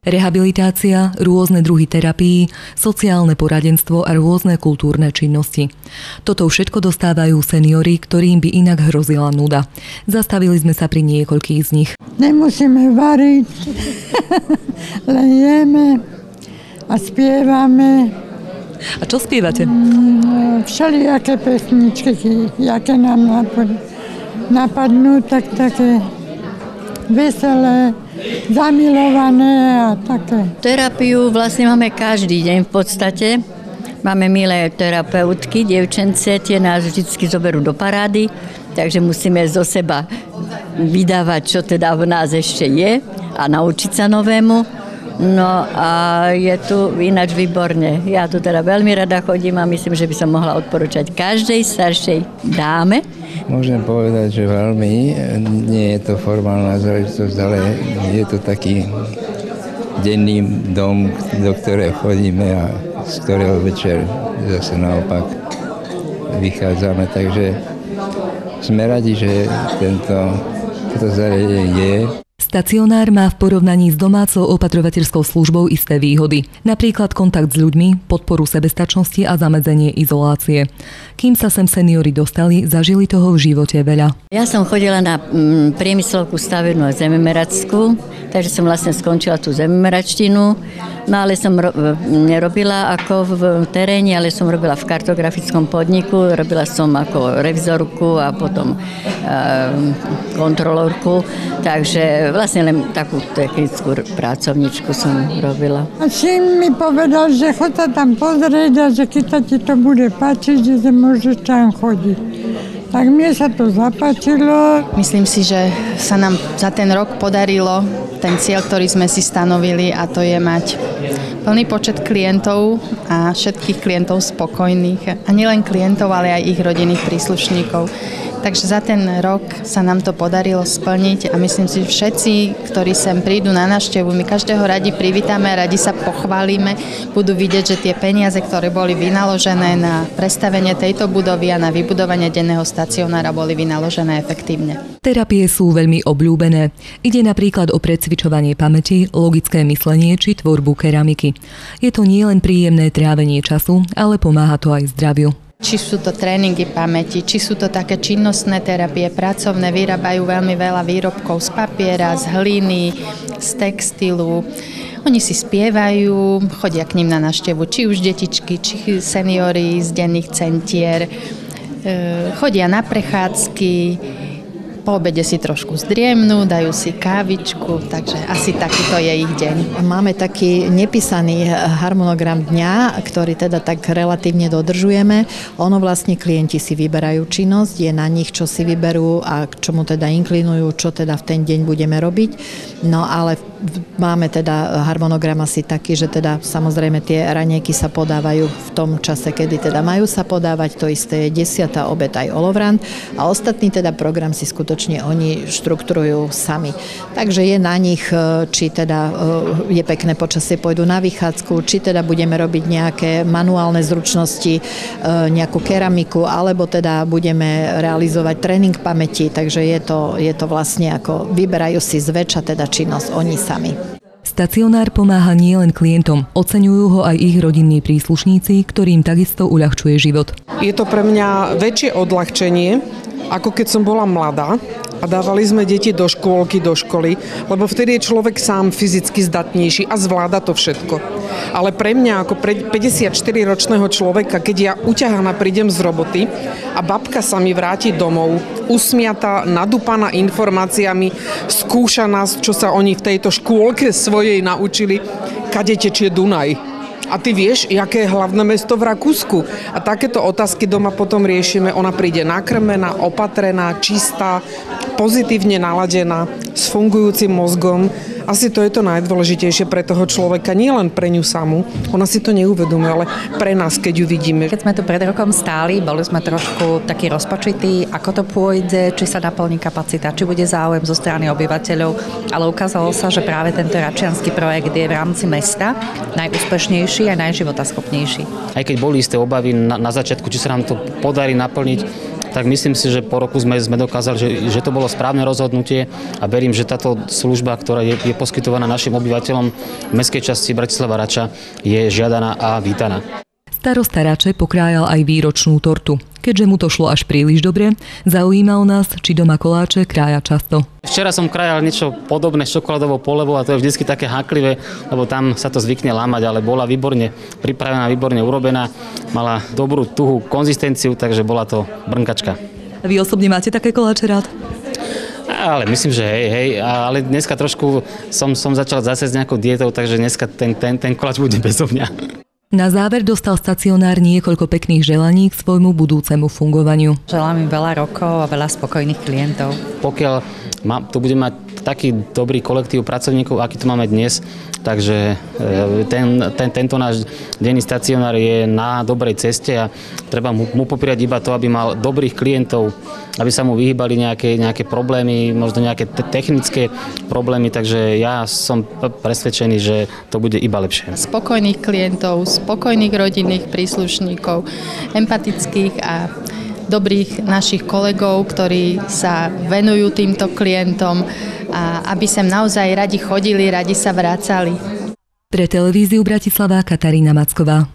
Rehabilitácia, rôzne druhy terapií, sociálne poradenstvo a rôzne kultúrne činnosti. Toto všetko dostávajú seniori, ktorým by inak hrozila nuda. Zastavili sme sa pri niekoľkých z nich. Nemusíme variť, len jeme a spievame. A čo spievate? Všelijaké pesničky, jaké nám napadnú, tak také veselé, zamilované a také. Terapiu vlastne máme každý deň v podstate. Máme milé terapeutky, dievčence, tie nás vždycky zoberú do parády, takže musíme zo seba vydávať, čo teda v nás ešte je a naučiť sa novému. No a je tu ináč výborne. Ja tu teda veľmi rada chodím a myslím, že by som mohla odporúčať každej staršej dáme. Môžem povedať, že veľmi. Nie je to formálna záležitosť, ale je to taký denný dom, do ktorého chodíme a z ktorého večer zase naopak vychádzame. Takže sme radi, že toto zariadenie je. Stacionár má v porovnaní s domácou opatrovateľskou službou isté výhody. Napríklad kontakt s ľuďmi, podporu sebestačnosti a zamedzenie izolácie. Kým sa sem seniori dostali, zažili toho v živote veľa. Ja som chodila na priemyslovku stavebnú a zememerackú, takže som vlastne skončila tú zememeračtinu. No ale som nerobila ako v teréne, ale som robila v kartografickom podniku, robila som ako revizorku a potom kontrolórku, takže vlastne len takú technickú pracovničku som robila. A Šim mi povedal, že chod sa tam pozrieť a že keď sa ti to bude páčiť, že sa môžeš tam chodiť. Tak mne sa to zapáčilo. Myslím si, že sa nám za ten rok podarilo ten cieľ, ktorý sme si stanovili, a to je mať plný počet klientov a všetkých klientov spokojných. A nielen klientov, ale aj ich rodinných príslušníkov. Takže za ten rok sa nám to podarilo splniť a myslím si, že všetci, ktorí sem prídu na návštevu, my každého radi privítame a radi sa pochválime, budú vidieť, že tie peniaze, ktoré boli vynaložené na prestavenie tejto budovy a na vybudovanie denného stacionára, boli vynaložené efektívne. Terapie sú veľmi obľúbené. Ide napríklad o precvičovanie pamäti, logické myslenie či tvorbu keramiky. Je to nielen príjemné trávenie času, ale pomáha to aj zdraviu. Či sú to tréningy pamäti, či sú to také činnostné terapie, pracovné, vyrábajú veľmi veľa výrobkov z papiera, z hliny, z textilu. Oni si spievajú, chodia k ním na návštevu, či už detičky, či seniori z denných centier, chodia na prechádzky, po obede si trošku zdriemnú, dajú si kávičku, takže asi takýto je ich deň. Máme taký nepísaný harmonogram dňa, ktorý teda tak relatívne dodržujeme. Ono vlastne klienti si vyberajú činnosť, je na nich, čo si vyberú a k čomu teda inklinujú, čo teda v ten deň budeme robiť. No ale máme teda harmonogram asi taký, že teda samozrejme tie raňajky sa podávajú v tom čase, kedy teda majú sa podávať, to isté je 10. obed aj olovrant a ostatný teda program si skutočne oni štruktúrujú sami. Takže je na nich, či teda je pekné počasie, pôjdu na vychádzku, či teda budeme robiť nejaké manuálne zručnosti, nejakú keramiku, alebo teda budeme realizovať tréning pamäti, takže je to vlastne ako vyberajú si zväčša teda činnosť oni sami. Stacionár pomáha nielen klientom, oceňujú ho aj ich rodinní príslušníci, ktorým takisto uľahčuje život. Je to pre mňa väčšie odľahčenie, ako keď som bola mladá a dávali sme deti do škôlky, do školy, lebo vtedy je človek sám fyzicky zdatnejší a zvláda to všetko. Ale pre mňa ako 54-ročného človeka, keď ja uťahaná prídem z roboty a babka sa mi vráti domov, usmiatá, nadúpaná informáciami, skúša nás, čo sa oni v tejto škôlke svojej naučili, kade tečie Dunaj. A ty vieš, aké je hlavné mesto v Rakúsku? A takéto otázky doma potom riešime. Ona príde nakrmená, opatrená, čistá, pozitívne naladená, s fungujúcim mozgom. Asi to je to najdôležitejšie pre toho človeka, nie len pre ňu samú. Ona si to neuvedomuje, ale pre nás, keď ju vidíme. Keď sme tu pred rokom stáli, boli sme trošku takí rozpačití, ako to pôjde, či sa naplní kapacita, či bude záujem zo strany obyvateľov, ale ukázalo sa, že práve tento račiansky projekt je v rámci mesta najúspešnejší a najživotaschopnejší. Aj keď boli isté obavy na začiatku, či sa nám to podarí naplniť, tak myslím si, že po roku sme dokázali, že to bolo správne rozhodnutie a verím, že táto služba, ktorá je poskytovaná našim obyvateľom v mestskej časti Bratislava Rača, je žiadaná a vítaná. Starosta Rače pokrájal aj výročnú tortu. Keďže mu to šlo až príliš dobre, zaujímalo nás, či doma koláče krája často. Včera som krájal niečo podobné s čokoládovou polevou a to je vždy také háklivé, lebo tam sa to zvykne lámať, ale bola výborne pripravená, výborne urobená, mala dobrú tuhú konzistenciu, takže bola to brnkačka. A vy osobne máte také koláče rád? Ale myslím, že hej, ale dneska trošku som začal zase s nejakou dietou, takže dneska ten koláč bude bezo mňa. Na záver dostal stacionár niekoľko pekných želaní k svojmu budúcemu fungovaniu. Želám im veľa rokov a veľa spokojných klientov. Pokiaľ tu budeme mať taký dobrý kolektív pracovníkov, aký tu máme dnes, takže tento náš denný stacionár je na dobrej ceste a treba mu popírať iba to, aby mal dobrých klientov, aby sa mu vyhýbali nejaké problémy, možno nejaké technické problémy, takže ja som presvedčený, že to bude iba lepšie. Spokojných klientov, spokojných rodinných príslušníkov, empatických a dobrých našich kolegov, ktorí sa venujú týmto klientom a aby sem naozaj radi chodili, radi sa vracali. Pre televíziu Bratislava Katarína Macková.